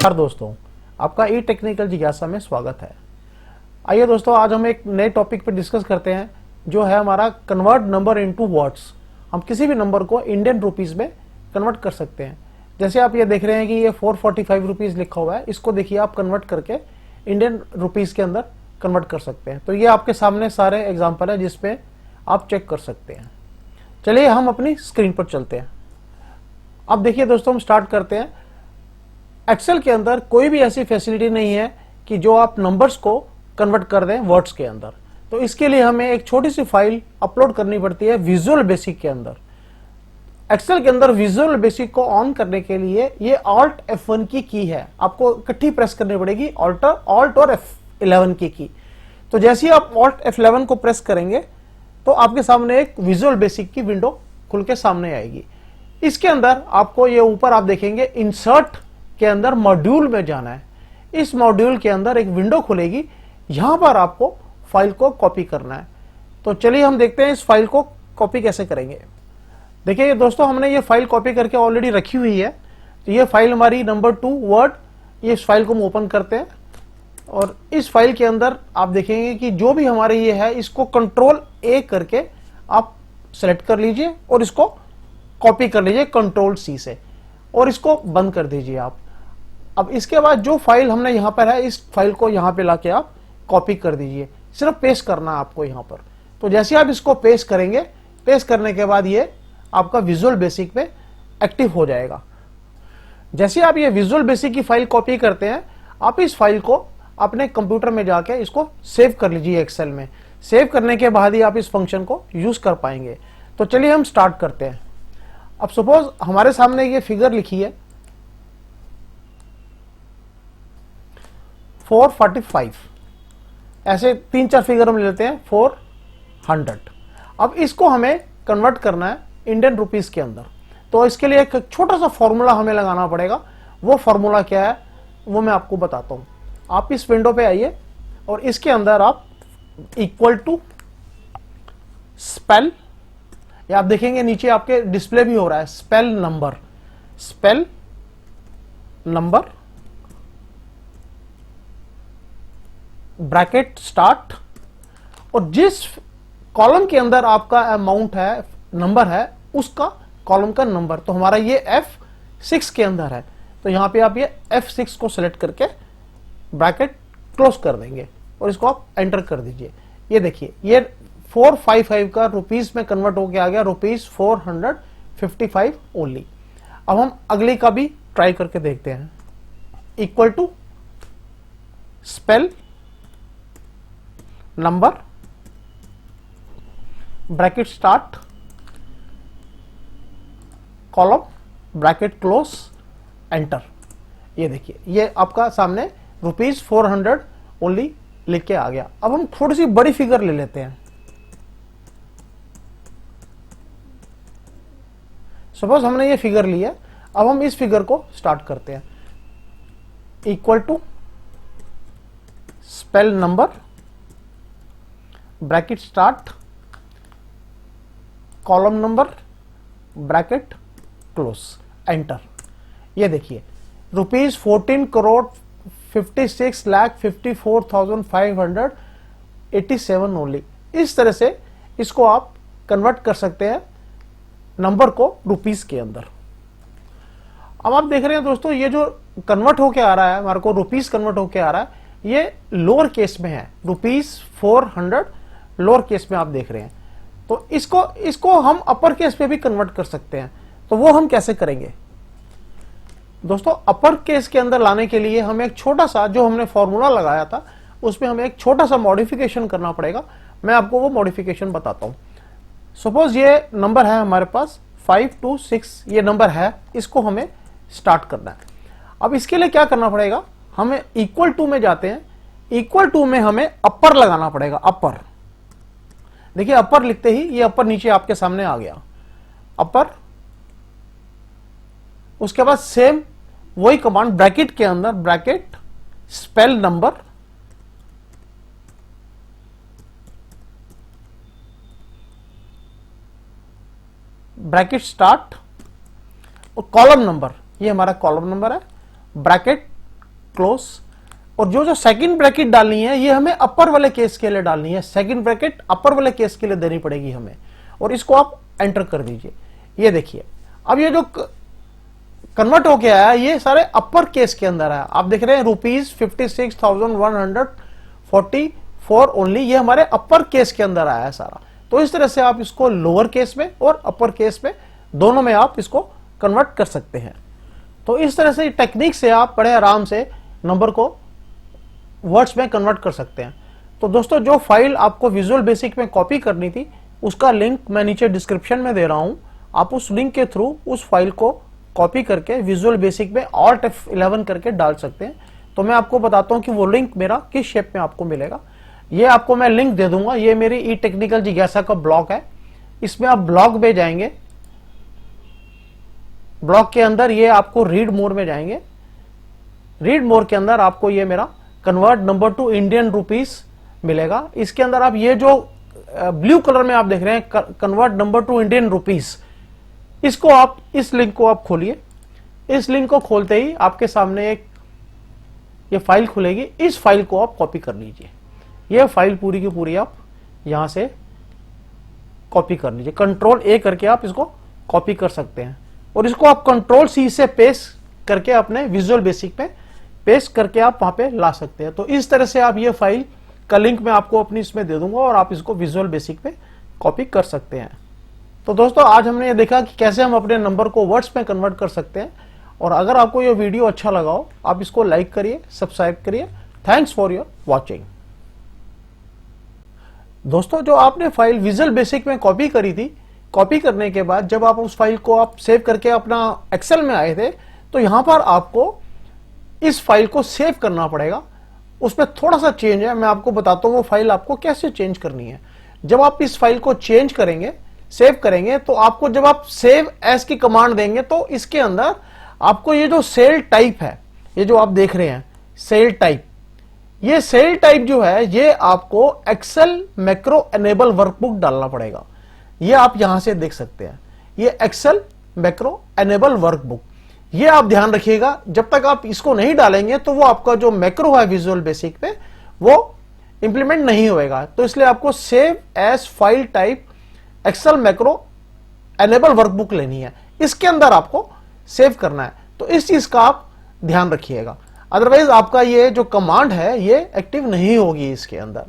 नमस्कार दोस्तों, आपका ई टेक्निकल जिज्ञासा में स्वागत है। आइए दोस्तों, आज हम एक नए टॉपिक पर डिस्कस करते हैं जो है हमारा कन्वर्ट नंबर इनटू वर्ड्स। हम किसी भी नंबर को इंडियन रुपीस में कन्वर्ट कर सकते हैं। जैसे आप ये देख रहे हैं कि ये 445 रुपीज लिखा हुआ है, इसको देखिए आप कन्वर्ट करके इंडियन रुपीस के अंदर कन्वर्ट कर सकते हैं। तो ये आपके सामने सारे एग्जाम्पल है जिसपे आप चेक कर सकते हैं। चलिए हम अपनी स्क्रीन पर चलते हैं। अब देखिए दोस्तों, हम स्टार्ट करते हैं। एक्सेल के अंदर कोई भी ऐसी फैसिलिटी नहीं है कि जो आप नंबर्स को कन्वर्ट कर दें वर्ड्स के अंदर। तो इसके लिए हमें एक छोटी सी फाइल अपलोड करनी पड़ती है विजुअल बेसिक के अंदर। एक्सेल के अंदर विजुअल बेसिक को ऑन करने के लिए ये Alt F1 की है, आपको इकट्ठी प्रेस करनी पड़ेगी, Alt और F11 की। तो जैसे ही आप Alt F11 को प्रेस करेंगे तो आपके सामने एक विजुअल बेसिक की विंडो खुल के सामने आएगी। इसके अंदर आपको ये ऊपर आप देखेंगे इंसर्ट के अंदर मॉड्यूल में जाना है। इस मॉड्यूल के अंदर एक विंडो खुलेगी, यहां पर आपको फाइल को कॉपी करना है। तो चलिए हम देखते हैं इस फाइल को कॉपी कैसे करेंगे। देखिए दोस्तों, हमने ये फाइल कॉपी करके ऑलरेडी रखी हुई है। तो ये फाइल हमारी नंबर 2 वर्ड, ये इस फाइल को हम ओपन करते हैं और इस फाइल के अंदर आप देखेंगे कि जो भी हमारे ये है इसको Ctrl A करके आप सेलेक्ट कर लीजिए और इसको कॉपी कर लीजिए Ctrl C से और इसको बंद कर दीजिए आप। अब इसके बाद जो फाइल हमने यहां पर है, इस फाइल को यहां पे लाके आप कॉपी कर दीजिए। सिर्फ पेस्ट करना है आपको यहां पर। तो जैसे आप इसको पेस्ट करेंगे, पेस्ट करने के बाद ये आपका विजुअल बेसिक पे एक्टिव हो जाएगा। जैसे आप ये विजुअल बेसिक की फाइल कॉपी करते हैं, आप इस फाइल को अपने कंप्यूटर में जाके इसको सेव कर लीजिए एक्सेल में। सेव करने के बाद ही आप इस फंक्शन को यूज कर पाएंगे। तो चलिए हम स्टार्ट करते हैं। अब सपोज हमारे सामने ये फिगर लिखी है 445, ऐसे 3-4 फिगर हम लेते हैं 400। अब इसको हमें कन्वर्ट करना है इंडियन रुपीस के अंदर। तो इसके लिए एक छोटा सा फॉर्मूला हमें लगाना पड़ेगा। वो फॉर्मूला क्या है वो मैं आपको बताता हूं। आप इस विंडो पे आइए और इसके अंदर आप इक्वल टू स्पेल, या आप देखेंगे नीचे आपके डिस्प्ले भी हो रहा है स्पेल नंबर ब्रैकेट स्टार्ट, और जिस कॉलम के अंदर आपका अमाउंट है, नंबर है, उसका कॉलम का नंबर। तो हमारा ये F6 के अंदर है। तो यहां पे आप ये F6 को सिलेक्ट करके ब्रैकेट क्लोज कर देंगे और इसको आप एंटर कर दीजिए। ये देखिए ये 455 का रुपीस में कन्वर्ट होके आ गया ₹455 ओनली। अब हम अगले का भी ट्राई करके देखते हैं। Equal to spell number bracket start column bracket close enter. ये देखिए ये आपका सामने ₹400 ओनली लिख के आ गया। अब हम थोड़ी सी बड़ी फिगर ले लेते हैं। सपोज हमने ये फिगर ली है, अब हम इस फिगर को स्टार्ट करते हैं। Equal to spell number bracket start column number bracket close enter. ये देखिए ₹14,56,54,587 ओनली। इस तरह से इसको आप कन्वर्ट कर सकते हैं नंबर को रुपीस के अंदर। अब आप देख रहे हैं दोस्तों, ये जो कन्वर्ट होके आ रहा है हमारे को रुपीस कन्वर्ट होके आ रहा है, ये लोअर केस में है। ₹400 लोअर केस में आप देख रहे हैं। तो इसको हम अपर केस में भी कन्वर्ट कर सकते हैं। तो वो हम कैसे करेंगे दोस्तों? अपर केस के अंदर लाने के लिए हमें एक छोटा सा, जो हमने फॉर्मूला लगाया था उसमें हमें एक छोटा सा मॉडिफिकेशन करना पड़ेगा। मैं आपको वो मॉडिफिकेशन बताता हूं। सपोज ये नंबर है हमारे पास 526, ये नंबर है, इसको हमें स्टार्ट करना है। अब इसके लिए क्या करना पड़ेगा, हमें इक्वल टू में जाते हैं। इक्वल टू में हमें अपर लगाना पड़ेगा। अपर देखिए, अपर लिखते ही ये अपर नीचे आपके सामने आ गया, अपर। उसके बाद सेम वही कमांड ब्रैकेट के अंदर bracket spell number bracket start और कॉलम नंबर, ये हमारा कॉलम नंबर है, ब्रैकेट क्लोज, और जो जो सेकंड ब्रैकेट डालनी है ये हमें अपर वाले केस के लिए डालनी है, सेकंड ब्रैकेट अपर वाले केस के लिए देनी पड़ेगी हमें, और इसको आप एंटर कर दीजिए। ये देखिए अब ये जो कन्वर्ट होके आया ये सारे अपर केस के अंदर है, आप देख रहे हैं ₹56,144 ओनली, ये हमारे अपर केस के अंदर आया है सारा। तो इस तरह से आप इसको लोअर केस में और अपर केस में दोनों में आप इसको कन्वर्ट कर सकते हैं। तो इस तरह से टेक्निक से आप बड़े आराम से नंबर को वर्ड्स में कन्वर्ट कर सकते हैं। तो दोस्तों जो फाइल आपको विजुअल बेसिक में कॉपी करनी थी उसका लिंक मैं नीचे डिस्क्रिप्शन में दे रहा हूं, आप उस लिंक के थ्रू उस फाइल को कॉपी करके विजुअल बेसिक में Alt F11 करके डाल सकते हैं। तो मैं आपको बताता हूं कि वो लिंक मेरा किस शेप में आपको मिलेगा। ये आपको मैं लिंक दे दूंगा, ये मेरी ई टेक्निकल जिज्ञासा का ब्लॉग है, इसमें आप ब्लॉग में जाएंगे, ब्लॉग के अंदर ये आपको रीड मोर में जाएंगे, रीड मोर के अंदर आपको ये मेरा convert number two Indian rupees मिलेगा। इसके अंदर आप ये जो ब्लू कलर में आप देख रहे हैं convert number two Indian rupees, इसको आप इस लिंक को आप खोलिए। इस लिंक को खोलते ही आपके सामने एक ये फाइल खुलेगी, इस फाइल को आप कॉपी कर लीजिए। ये फाइल पूरी की पूरी आप यहां से कॉपी कर लीजिए, Ctrl+A करके आप इसको कॉपी कर सकते हैं, और इसको आप Ctrl+C से पेस्ट करके अपने विजुअल बेसिक में पेस्ट करके आप वहां पे ला सकते हैं। तो इस तरह से आप ये फाइल का लिंक मैं आपको अपनी इसमें दे दूंगा और आप इसको विजुअल बेसिक पे कॉपी कर सकते हैं। तो दोस्तों आज हमने ये देखा कि कैसे हम अपने नंबर को वर्ड्स में कन्वर्ट कर सकते हैं, और अगर आपको ये वीडियो अच्छा लगा हो आप इसको लाइक करिए, सब्सक्राइब करिए। Thanks for your watching. दोस्तों जो आपने फाइल विजुअल बेसिक में कॉपी करी थी, कॉपी करने के बाद जब आप उस फाइल को आप सेव करके अपना एक्सेल में आए थे, तो यहां पर आपको इस फाइल को सेव करना पड़ेगा। उसमें थोड़ा सा चेंज है, मैं आपको बताता हूं वो फाइल आपको कैसे चेंज करनी है। जब आप इस फाइल को चेंज करेंगे, सेव करेंगे, तो आपको जब आप सेव एज की कमांड देंगे तो इसके अंदर आपको ये जो सेल टाइप है, ये जो आप देख रहे हैं सेल टाइप, ये सेल टाइप जो है ये आपको एक्सेल मैक्रो एनेबल वर्कबुक डालना पड़ेगा। ये आप यहां से देख सकते हैं, ये एक्सेल मैक्रो एनेबल वर्कबुक, ये आप ध्यान रखिएगा। जब तक आप इसको नहीं डालेंगे तो वो आपका जो मैक्रो है विजुअल बेसिक पे वो इंप्लीमेंट नहीं होएगा। तो इसलिए आपको save as file type Excel macro enable workbook लेनी है, इसके अंदर आपको सेव करना है। तो इस चीज का आप ध्यान रखिएगा, अदरवाइज आपका ये जो कमांड है ये एक्टिव नहीं होगी इसके अंदर।